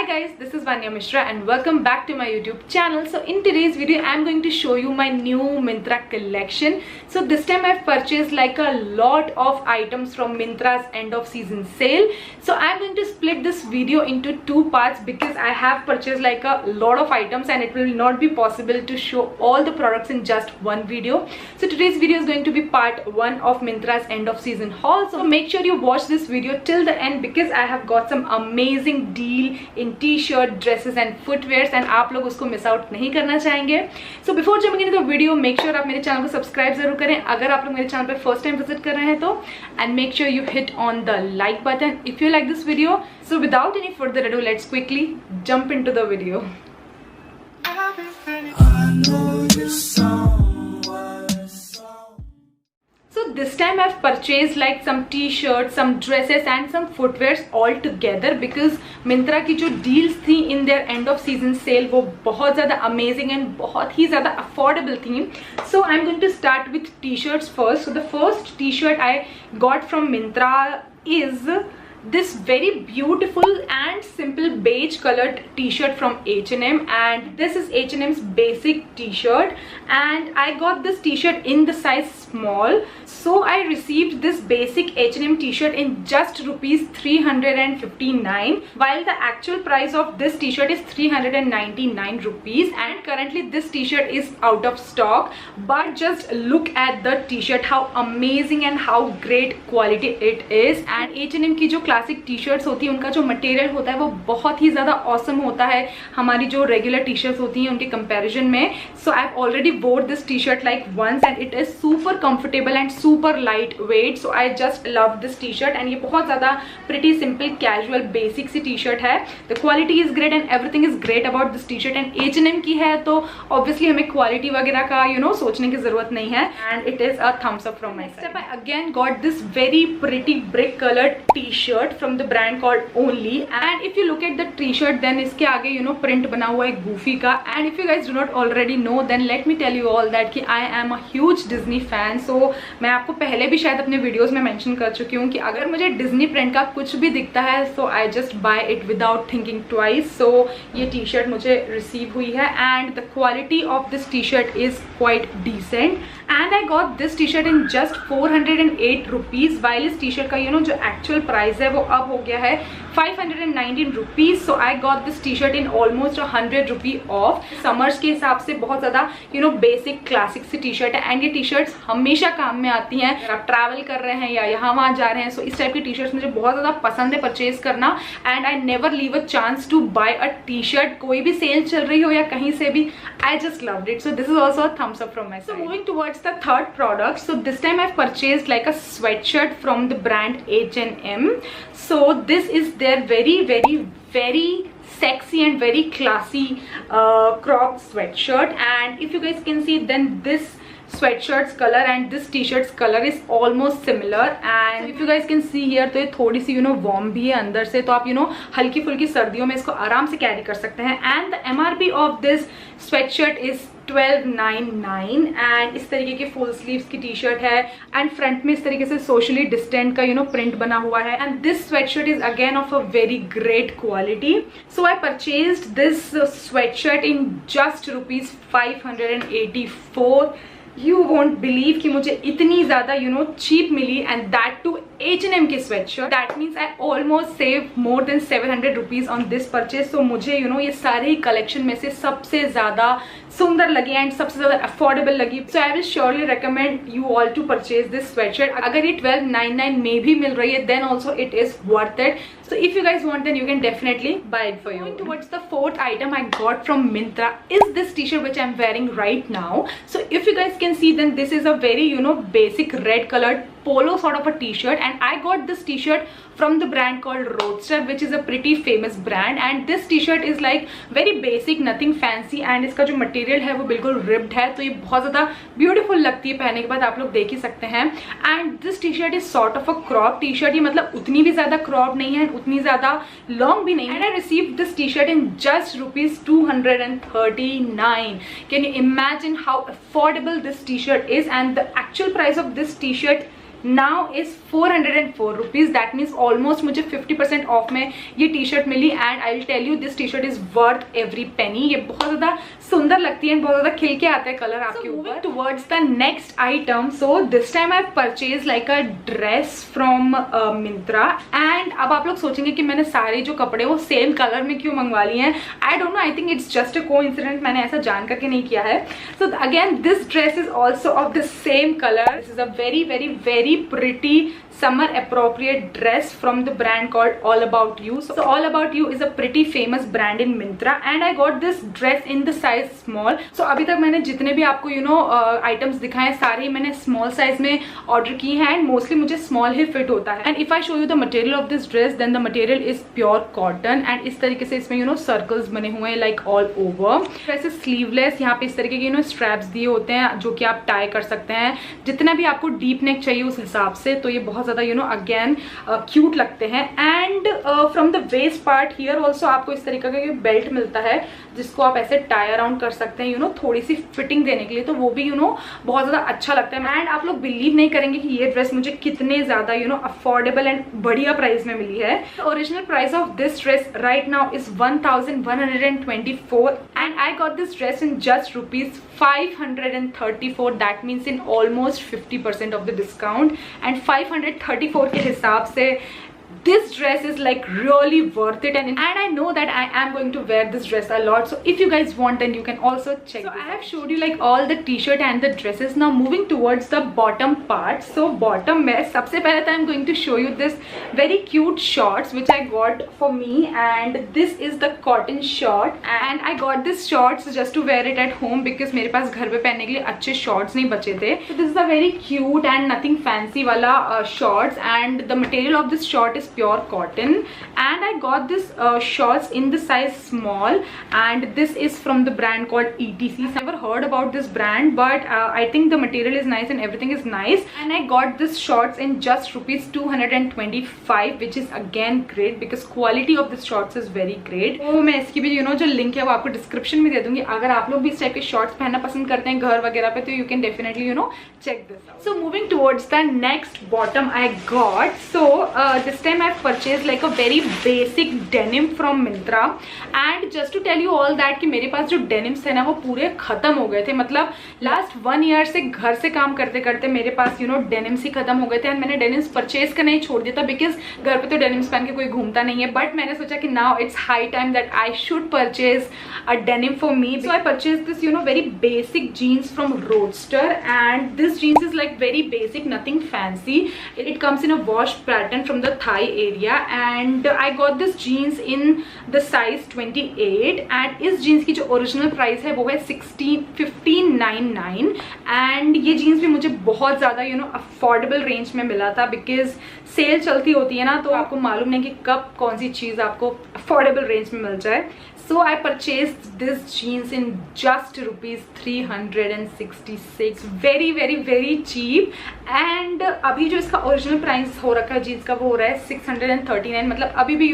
guys, this is Vanya Mishra and welcome back to my YouTube channel. So in today's video I am going to show you my new Myntra collection. So this time I've purchased like a lot of items from Myntra's end of season sale. So I'm going to split this video into two parts because I have purchased like a lot of items and it will not be possible to show all the products in just one video. So today's video is going to be part 1 of Myntra's end of season haul. So make sure you watch this video till the end because I have got some amazing deal in t-shirt, dresses and footwears and आप लोग उसको miss out नहीं करना चाहेंगे. So before jumping into the video, make sure आप मेरे channel को subscribe जरूर करें अगर आप लोग मेरे चैनल पे फर्स्ट टाइम विजिट कर रहे हैं तो, and make sure you hit on the like button if you like this video. So without any further ado, let's quickly jump into the video. So this time I've purchased like some t-shirts, some dresses and some footwears all together because Myntra की जो deals थी in their end of season sale वो बहुत ज़्यादा amazing and बहुत ही ज़्यादा affordable थी. So I'm going to start with t-shirts first. So the first t-shirt I got from Myntra is this very beautiful and simple beige colored t-shirt from H&M, and this is H&M's basic t-shirt and I got this t-shirt in the size small. So I received this basic H&M t-shirt in just rupees 359 while the actual price of this t-shirt is 399 rupees, and currently this t-shirt is out of stock. But just look at the t-shirt, how amazing and how great quality it is. And H&M की जो classic T shirts होती है उनका जो material होता है वो बहुत ही ज़्यादा ऑसम होता है हमारी जो रेगुलर टी शर्ट्स होती हैं उनके कंपैरिजन में. So I have already wore this T shirt like once and it is super comfortable and super lightweight. So I just love this T shirt and ये बहुत ज़्यादा pretty simple casual basic सी T shirt है. The quality is great and everything is great about this T shirt and H&M की है तो obviously हमें quality वगैरह का सोचने की ज़रूरत नहीं है and it is a thumbs up from my side. I again got this very pretty brick coloured T shirt from the brand called Only, and if you look at the t-shirt then इसके आगे print बना हुआ है goofy का. And if you guys do not already know then let me tell you all that कि I am a huge Disney fan. So मैं आपको पहले भी शायद अपने वीडियोस में मेंशन कर चुकी हूँ कि अगर मुझे डिज्नी प्रिंट का कुछ भी दिखता है so I just buy it without thinking twice. So ये t-shirt मुझे रिसीव हुई है and the quality of this t-shirt is quite decent and I got this t-shirt in just 408 rupees while इस t-shirt का जो actual price है वो अब हो गया है 519 rupees. So I got this t-shirt in almost 100 rupee off. Summers के हिसाब से बहुत ज़्यादा बेसिक क्लासिक सी टी शर्ट है एंड ये टी शर्ट्स हमेशा काम में आती हैं अगर आप ट्रैवल कर रहे हैं या यहाँ वहाँ जा रहे हैं. सो इस टाइप की टी शर्ट्स मुझे बहुत ज़्यादा पसंद है परचेज करना and I never leave a chance to buy a T shirt. कोई भी सेल चल रही हो या कहीं से भी I just loved it. So this is also a thumbs up from my side. So moving towards the third product. So this time I purchase like a sweat shirt from the brand H&M. So this is their very sexy and very classy cropped sweatshirt, and if you guys can see then this sweatshirt's color and this t-shirt's color is almost similar. And if you guys can see here तो ये थोड़ी सी warm भी है अंदर से तो आप हल्की फुल्की सर्दियों में इसको आराम से कैरी कर सकते हैं. and the MRP of this sweatshirt is 1299 and इस तरीके के फुल स्लीव्स की टी शर्ट है एंड फ्रंट में इस तरीके से सोशली डिस्टेंट का प्रिंट बना हुआ है and this sweatshirt is again of a very great quality. So I purchased this sweatshirt in just rupees 584. You won't believe कि मुझे इतनी ज़्यादा चीप मिली एंड दैट टू H&M के sweatshirt. That means I almost save more than 700 rupees on this purchase. So मुझे ये सारे ही collection में से सबसे ज़्यादा सुंदर लगी एंड सबसे ज़्यादा अफोर्डेबल लगी. So I will surely recommend you all to purchase this sweatshirt. अगर ये 1299 में भी मिल रही है then also it is worth it. So if you guys want then you can definitely buy it for you. Going towards the fourth item I got from Myntra is this t-shirt which I'm wearing right now. So if you guys can see then this is a very basic red colored polo sort of a t-shirt and I got this t-shirt from the brand called Roadster which is a pretty famous brand and this t-shirt is like very basic, nothing fancy and इसका जो material है वो बिल्कुल ribbed है तो ये बहुत ज़्यादा ब्यूटीफुल लगती है पहनने के बाद आप लोग देख ही सकते हैं. And this T shirt is sort of a crop T shirt. ये मतलब उतनी भी ज़्यादा क्रॉप नहीं है उतनी ज़्यादा लॉन्ग भी नहीं है. And I receive this T shirt in just rupees 239. Can you imagine how affordable this T shirt is and the actual price of this T shirt now is 404 rupees. That means almost मुझे 50% off में ये T shirt मिली and I will tell you this T shirt is worth every penny. ये बहुत ज्यादा सुंदर लगती है एंड बहुत ज्यादा खिल के आता है कलर आपके ऊपर। Towards the next item, so this time I purchase like a dress from Myntra and अब आप लोग सोचेंगे कि मैंने सारे जो कपड़े वो सेम कलर में क्यों मंगवा लिए हैं। I don't know, I think it's just a coincidence, मैंने ऐसा जान करके नहीं किया है। So again this dress is also of the same colour. This is a very very very pretty summer appropriate dress from the brand called All About You. So All About You is a pretty famous brand in Myntra and I got this dress in the size small. So अभी तक मैंने जितने भी आपको items दिखाए सारे ही मैंने small size में order की हैं and mostly मुझे small ही fit होता है। And if I show you the material of this dress, then the material is pure cotton and इस तरीके से इसमें circles बने हुए हैं like all over. वैसे sleeveless, यहाँ पे इस तरीके के straps दिए होते हैं जो कि आप tie कर सकते हैं जितना भी आपको deep neck चाहिए उस हिसाब से। तो ये बहुत ज्यादा अगेन क्यूट लगते हैं and from the west part here also आपको इस तरीके का बेल्ट मिलता है जिसको आप ऐसे टाई अराउंड कर सकते हैं थोड़ी सी फिटिंग देने के लिए। तो वो भी बहुत ज्यादा अच्छा लगता है एंड आप लोग बिलीव नहीं करेंगे कि ये ड्रेस मुझे कितने ज्यादा अफोर्डेबल एंड बढ़िया प्राइस में मिली है। Original price of this dress right now is 1124 and I got this dress in just ₹534। That means in almost 50% of the discount and 534 के हिसाब से this dress is like really worth it and I know that I am going to wear this dress a lot. So if you guys want, then you can also check. So I have showed you like all the t-shirt and the dresses. Now moving towards the bottom part. So bottom में सबसे पहले तो I'm going to show you this very cute shorts which I got for me and this is the cotton short and I got this shorts just to wear it at home because मेरे पास घर पे पहनने के लिए अच्छे shorts नहीं बचे थे। So this is a very cute and nothing fancy वाला shorts and the material of this short is pure cotton and I got this shorts in the size small and this is from the brand called ETC. I've never heard about this brand but I think the material is nice and everything is nice and I got this shorts in just ₹225 which is again great because quality of this shorts is very great. तो मैं इसकी भी जो link है वो आपको description में दे दूंगी। अगर आप लोग भी इस टाइप के शॉर्ट्स पहनना पसंद करते हैं घर वगैरह पे तो you can definitely check this out. So moving towards the next bottom I got. So this time I've purchased like a very basic denim from Myntra and just to tell you all that कि मेरे पास जो denims थे ना वो पूरे खत्म हो गए थे। मतलब last 1 year से घर से काम करते करते मेरे पास denims ही खत्म हो गए थे and मैंने denims purchase करना ही छोड़ दिया था because घर पे तो denims पहन के कोई घूमता नहीं है। But मैंने सोचा कि now it's high time that I should purchase a denim for me. So I purchased this very basic jeans from Roadster and this jeans is like very basic, nothing fancy. It comes in a wash pattern from the thigh area and I got this jeans in the size 28 and इस jeans की जो original price है वो है 1599 and ये jeans भी मुझे बहुत ज़्यादा affordable range में मिला था because सेल चलती होती है ना तो आपको मालूम नहीं कि कब कौन सी चीज़ आपको affordable range में मिल जाए। So I purchased this jeans in just ₹366, very very very cheap and अभी जो इसका ओरिजिनल प्राइस हो रखा है जीन्स का वो हो रहा है 639। मतलब अभी भी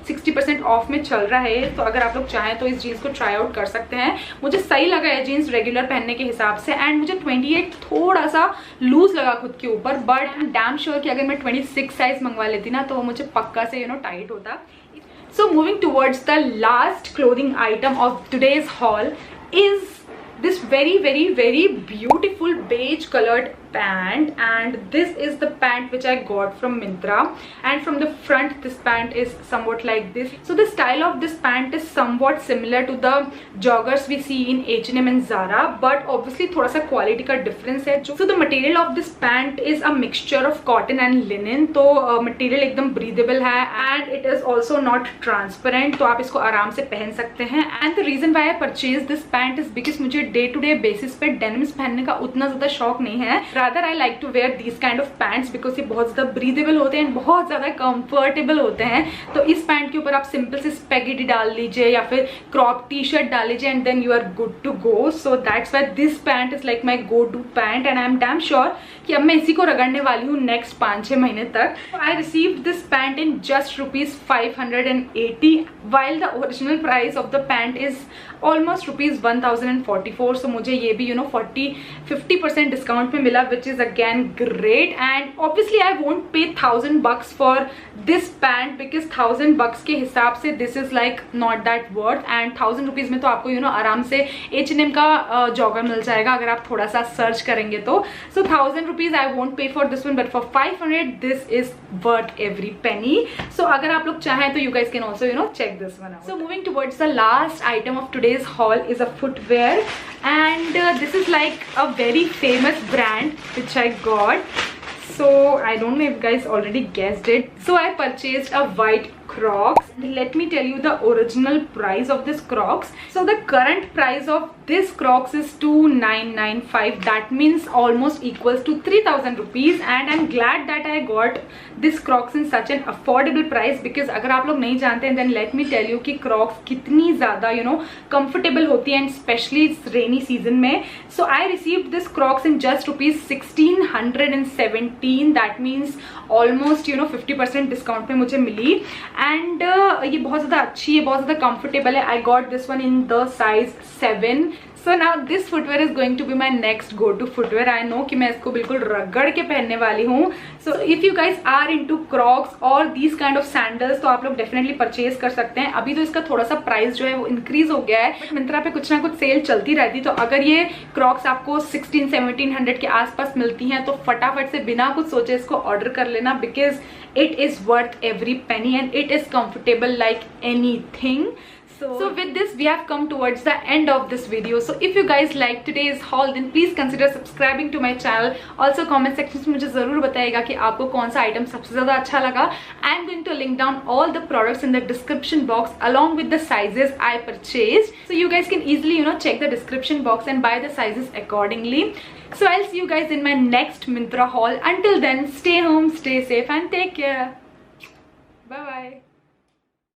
60% ऑफ में चल रहा है। तो अगर आप लोग चाहें तो इस जीन्स को ट्राई आउट कर सकते हैं। मुझे सही लगा है जीन्स रेगुलर पहनने के हिसाब से एंड मुझे 28 थोड़ा सा लूज लगा खुद के ऊपर but I am damn sure कि अगर मैं 26 साइज मंगवा लेती ना तो वो मुझे पक्का से टाइट होता। So moving towards the last clothing item of today's haul is this very very very beautiful beige colored pant and this is the pant which I got from Myntra and from the front this pant is somewhat like this. So the style of this pant is somewhat similar to the joggers we see in H&M and Zara but obviously थोड़ा सा quality का difference है। So the material of this pant is a mixture of cotton and linen तो material एकदम breathable है and it is also not transparent तो आप इसको आराम से पहन सकते हैं and the reason why I purchased this pant is because मुझे day to day basis पे denims पहनने का उतना ज़्यादा शौक नहीं है। Rather I like to wear these kind of pants because ये बहुत ज़्यादा breathable होते हैं बहुत ज़्यादा comfortable होते हैं। तो इस पैंट के ऊपर आप सिंपल से स्पेगेटी डाल लीजिए या फिर क्रॉप टी शर्ट डाल लीजिए and then you are good to go. So that's why this pant is like my go to pant and I am damn sure कि अब मैं इसी को रगड़ने वाली हूँ नेक्स्ट 5-6 महीने तक। I received this pant in just ₹580 while the original price of the pant is almost ₹1044। so मुझे ये भी 40-50% डिस्काउंट में मिला which is again great. And obviously I won't pay $1000 for this pant because $1000 के हिसाब से this is like not that worth. and 1000 rupees में तो आपको आराम से H&M का जॉगर मिल जाएगा अगर आप थोड़ा सा सर्च करेंगे तो. So 1000 rupees I won't pay for this one, but for 500 this is worth every penny. So अगर आप लोग चाहें तो you guys can also check this one out. So moving towards the last item of today's haul is a footwear, and this is like a very famous brand which I got. So I don't know if you guys already guessed it. So I purchased a white Crocs. Let me tell you the original price of this Crocs. So the current price of this Crocs is 2995. That means almost equals to 3000 rupees. And I'm glad that I got this Crocs in such an affordable price, because अगर आप लोग नहीं जानते हैं then let me tell you कि Crocs कितनी ज़्यादा comfortable होती है, and especially it's rainy season में. So I received this Crocs in just rupees 1617. That means almost 50% discount पे मुझे मिली. And ये बहुत ज़्यादा अच्छी है, बहुत ज़्यादा comfortable है. I got this one in the size 7. So now this footwear is going to be my next go-to footwear. I know कि मैं इसको बिल्कुल रगड़ के पहनने वाली हूँ. So if you guys are into Crocs or these kind of sandals, तो आप लोग definitely purchase कर सकते हैं. अभी तो इसका थोड़ा सा प्राइस जो है वो इंक्रीज हो गया है, बट मिंत्रा पे कुछ ना कुछ सेल चलती रहती. तो अगर ये Crocs आपको 1600-1700 के आसपास मिलती हैं तो फटाफट से बिना कुछ सोचे इसको ऑर्डर कर लेना, because it is worth every penny and it is comfortable like anything. So with this we have come towards the end of this video. So if you guys like today's haul then please consider subscribing to my channel. Also comment section में मुझे ज़रूर बताइएगा कि आपको कौन सा item सबसे ज़्यादा अच्छा लगा. I am going to link down all the products in the description box along with the sizes I purchased. So you guys can easily check the description box and buy the sizes accordingly. So I'll see you guys in my next Myntra haul. Until then, stay home, stay safe and take care.